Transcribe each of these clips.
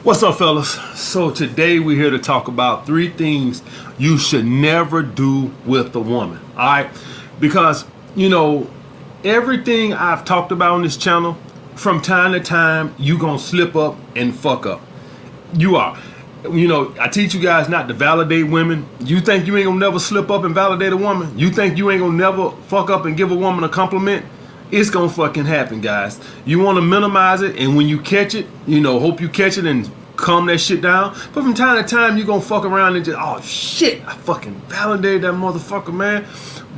What's up, fellas? So today we're here to talk about 3 things you should never do with a woman. All right, because everything I've talked about on this channel, from time to time you gonna slip up and fuck up. You are. I teach you guys not to validate women. You think you ain't gonna never slip up and validate a woman? You think you ain't gonna never fuck up and give a woman a compliment? It's gonna fucking happen, guys. You want to minimize it, and when you catch it, hope you catch it and calm that shit down. But from time to time, you gonna fuck around and just, oh shit, I fucking validated that motherfucker, man.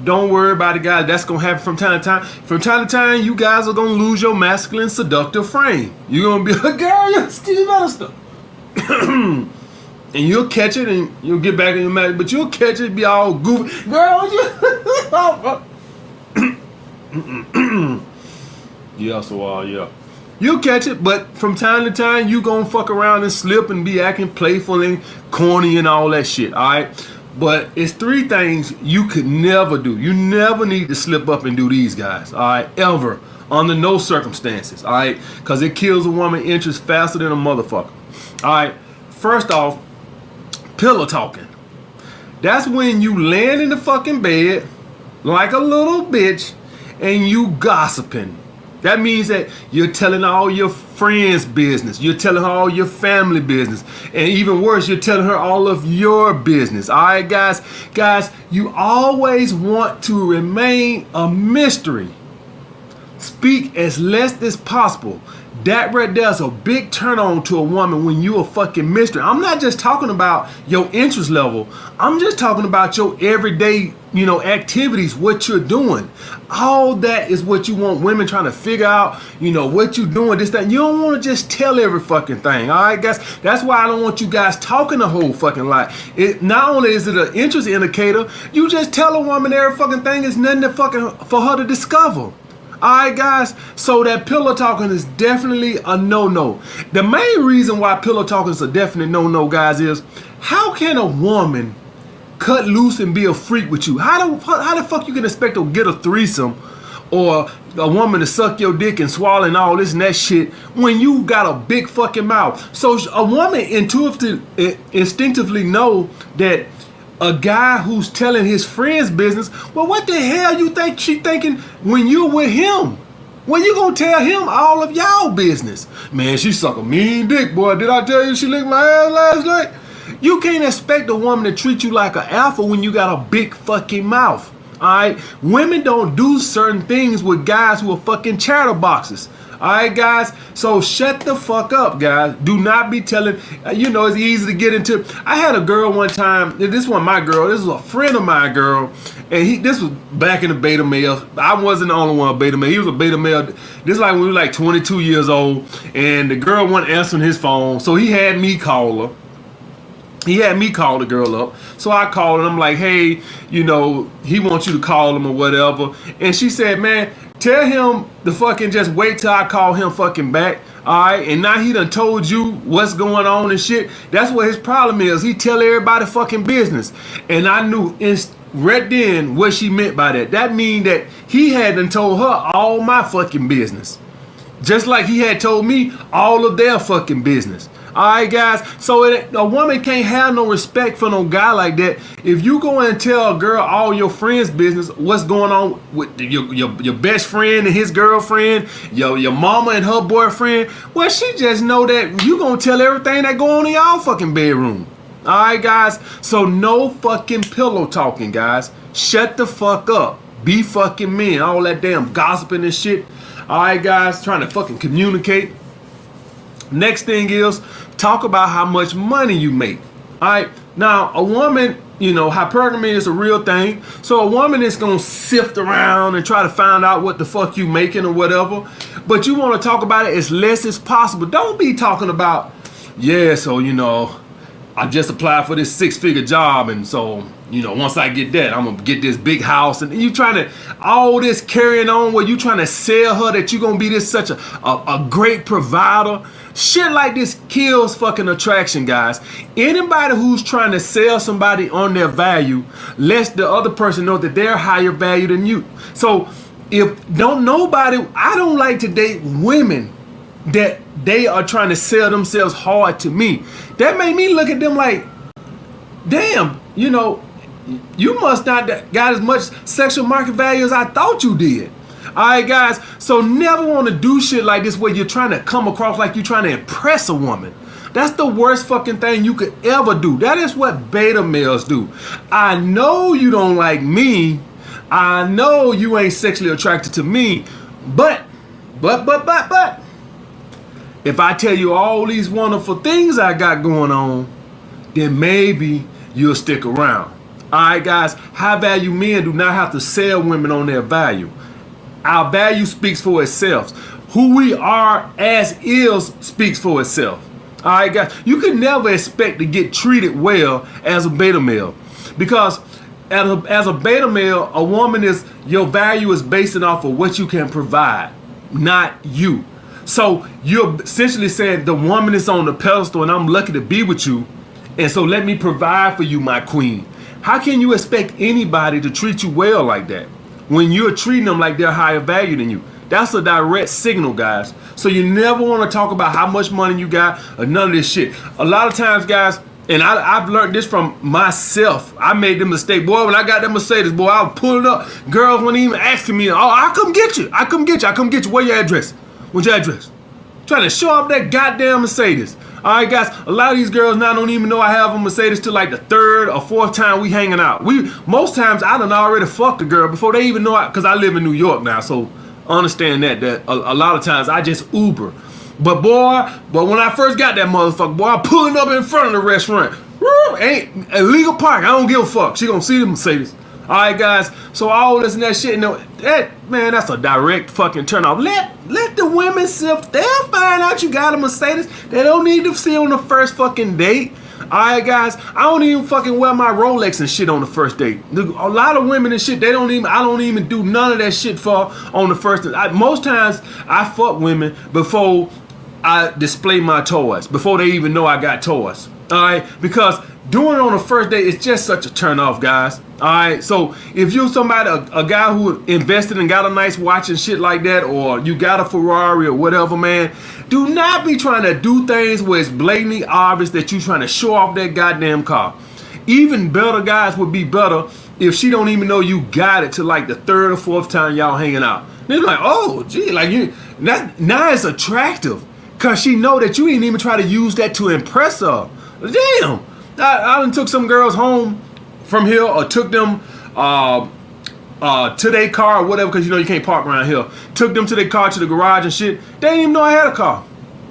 Don't worry about it, guys. That's gonna happen from time to time. From time to time, you guys are gonna lose your masculine, seductive frame. You're gonna be like, girl, you're still better stuff. And you'll catch it, and you'll get back in your mouth. But you'll catch it, be all goofy, girl. Yeah. You'll catch it, but from time to time, you gonna fuck around and slip and be acting playful and corny and all that shit, all right? But it's 3 things you could never do. You never need to slip up and do these, guys, all right? Ever, under no circumstances, all right? Because it kills a woman's interest faster than a motherfucker, all right? First off, pillow talking. That's when you land in the fucking bed like a little bitch and you gossiping. That means that you're telling all your friends' business. You're telling her all your family business. And even worse, you're telling her all of your business. All right, guys? Guys, you always want to remain a mystery. Speak as less as possible. That right there is a big turn on to a woman when you a fucking mystery. I'm not just talking about your interest level. I'm just talking about your everyday, activities, what you're doing. All that is what you want women trying to figure out, what you doing, this, that. You don't want to just tell every fucking thing, all right, guys? That's why I don't want you guys talking the whole fucking lot. Not only is it an interest indicator, you just tell a woman every fucking thing is nothing to fucking for her to discover. Alright, guys, so that pillow talking is definitely a no-no. The main reason why pillow talking is a definite no-no, guys, is how can a woman cut loose and be a freak with you? How the fuck you can expect to get a threesome or a woman to suck your dick and swallow and all this and that shit when you got a big fucking mouth? So a woman instinctively know that a guy who's telling his friend's business, well, what the hell you think she thinking when you're with him? When you gonna tell him all of y'all business? Man, she suck a mean dick, boy. Did I tell you she licked my ass last night? You can't expect a woman to treat you like an alpha when you got a big fucking mouth. Alright? Women don't do certain things with guys who are fucking chatterboxes. Alright, guys? So shut the fuck up, guys. Do not be telling, it's easy to get into. I had a girl one time, this wasn't my girl, this was a friend of my girl, and this was back in the beta male. I wasn't the only one beta male. He was a beta male. This is like when we were like 22 years old, and the girl wasn't answering his phone, so he had me call her. He had me call the girl up. So I called and I'm like, hey, he wants you to call him or whatever. And she said, man, tell him to fucking just wait till I call him fucking back. Alright, and now he done told you what's going on and shit. That's what his problem is. He tell everybody fucking business. And I knew right then what she meant by that. That mean that he had done told her all my fucking business. Just like he had told me all of their fucking business. Alright, guys, so a woman can't have no respect for no guy like that. If you go and tell a girl all your friends' business, what's going on with your best friend and his girlfriend, your mama and her boyfriend, well, she just know that you gonna tell everything that go on in y'all fucking bedroom. Alright, guys, so no fucking pillow talking, guys. Shut the fuck up. Be fucking men. All that damn gossiping and shit. Alright, guys, trying to fucking communicate. Next thing is, talk about how much money you make. Alright, now a woman, hypergamy is a real thing. So a woman is gonna sift around and try to find out what the fuck you making or whatever. But you want to talk about it as less as possible. Don't be talking about, yeah, so I just applied for this 6-figure job, and so once I get that, I'm gonna get this big house. And you trying to all this carrying on where you trying to sell her that you're gonna be this such a great provider. Shit like this kills fucking attraction, guys. Anybody who's trying to sell somebody on their value lets the other person know that they're higher value than you. So I don't like to date women that they are trying to sell themselves hard to me. That made me look at them like, damn, you know, you must not got as much sexual market value as I thought you did. All right, guys. So never want to do shit like this where you're trying to come across like you're trying to impress a woman. That's the worst fucking thing you could ever do. That is what beta males do. I know you don't like me. I know you ain't sexually attracted to me. But, if I tell you all these wonderful things I got going on, then maybe you'll stick around. All right, guys. High value men do not have to sell women on their value. Our value speaks for itself. Who we are as is speaks for itself. All right, guys. You can never expect to get treated well as a beta male, because as a beta male, a woman is, your value is based off of what you can provide, not you. So you're essentially saying the woman is on the pedestal and I'm lucky to be with you, and so let me provide for you, my queen. How can you expect anybody to treat you well like that when you're treating them like they're higher value than you? That's a direct signal, guys. So you never want to talk about how much money you got or none of this shit. A lot of times, guys, and I've learned this from myself. I made the mistake, boy. When I got that Mercedes, boy, I was pulling up. Girls weren't even asking me, "Oh, I come get you. I come get you. I come get you. Where your address? What's your address?" Trying to show off that goddamn Mercedes. All right, guys. A lot of these girls now don't even know I have a Mercedes till like the third or fourth time we hanging out. Most times I done already fucked a girl before they even know, because I live in New York now, so understand that a lot of times I just Uber. But when I first got that motherfucker, boy, I'm pulling up in front of the restaurant. Woo, ain't illegal park. I don't give a fuck. She gonna see the Mercedes. All right, guys. So all this and that shit, man, that's a direct fucking turn off. Let the women sift. They'll find out you got a Mercedes. They don't need to see on the first fucking date. All right, guys. I don't even fucking wear my Rolex and shit on the first date. A lot of women and shit, I don't even do none of that shit for on the first date. Most times I fuck women before I display my toys, before they even know I got toys. All right, because doing it on the first date is just such a turn off, guys. All right, so if you're somebody, a guy who invested and got a nice watch and shit like that, or you got a Ferrari or whatever, man, do not be trying to do things where it's blatantly obvious that you're trying to show off that goddamn car. Even better, guys, would be better if she don't even know you got it till like the third or fourth time y'all hanging out. They're like, oh, gee, like now it's attractive, cause she know that you didn't even try to use that to impress her. Damn, I done took some girls home from here, or took them to their car or whatever, because you know you can't park around here. Took them to their car, to the garage and shit. They didn't even know I had a car.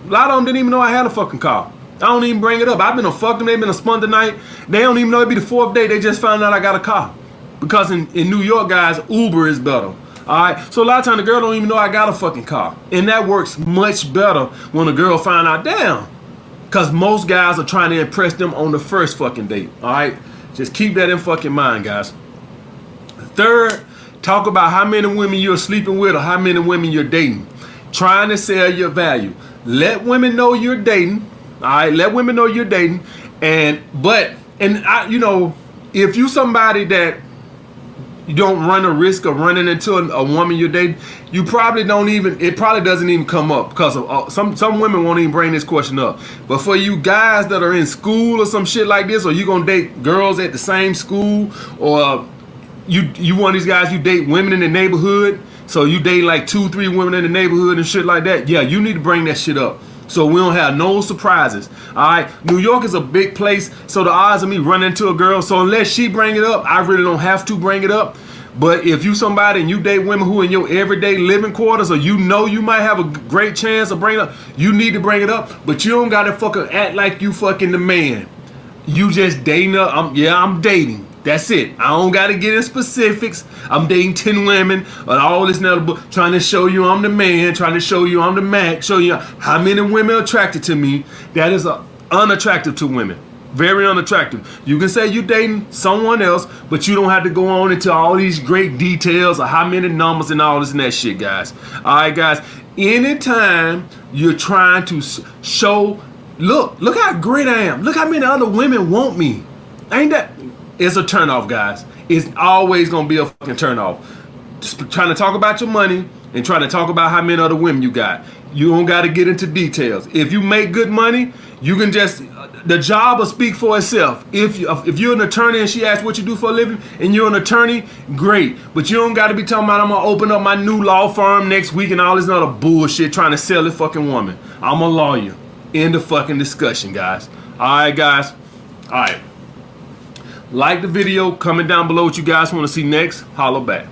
A lot of them didn't even know I had a fucking car. I don't even bring it up. I've been a fuck them. They've been a spun tonight. They don't even know it'd be the fourth day. They just found out I got a car. Because in New York, guys, Uber is better. All right. So a lot of times the girl don't even know I got a fucking car. And that works much better when a girl find out, damn. Because most guys are trying to impress them on the first fucking date. All right. Just keep that in fucking mind, guys. Third, talk about how many women you're sleeping with or how many women you're dating. Trying to sell your value. Let women know you're dating. All right. Let women know you're dating. If you somebody that you don't run a risk of running into a woman you're dating, it probably doesn't even come up, because of, some women won't even bring this question up. But for you guys that are in school or some shit like this, or you gonna date girls at the same school, or you one of these guys, you date women in the neighborhood, so you date like 2-3 women in the neighborhood and shit like that, yeah, you need to bring that shit up, so we don't have no surprises. All right, New York is a big place, so the odds of me running into a girl, so unless she bring it up, I really don't have to bring it up. But if you somebody and you date women who in your everyday living quarters, or you know you might have a great chance of bringing it up, you need to bring it up. But you don't gotta fucking act like you fucking the man. You just dating her. I'm dating. That's it. I don't gotta get in specifics. I'm dating 10 women and all this and other, trying to show you I'm the man, trying to show you I'm the Mac, show you how many women are attracted to me. That is unattractive to women. Very unattractive. You can say you're dating someone else, but you don't have to go on into all these great details of how many numbers and all this and that shit, guys. All right, guys. Anytime you're trying to show, look how great I am. Look how many other women want me. Ain't that? It's a turnoff, guys. It's always gonna be a fucking turnoff. Just trying to talk about your money and trying to talk about how many other women you got. You don't got to get into details. If you make good money, you can just, the job will speak for itself. If you're an attorney and she asks what you do for a living and you're an attorney, great. But you don't got to be talking about I'm going to open up my new law firm next week and all this other bullshit trying to sell this fucking woman. I'm a lawyer. End of fucking discussion, guys. All right, guys. All right. Like the video. Comment down below what you guys want to see next. Holla back.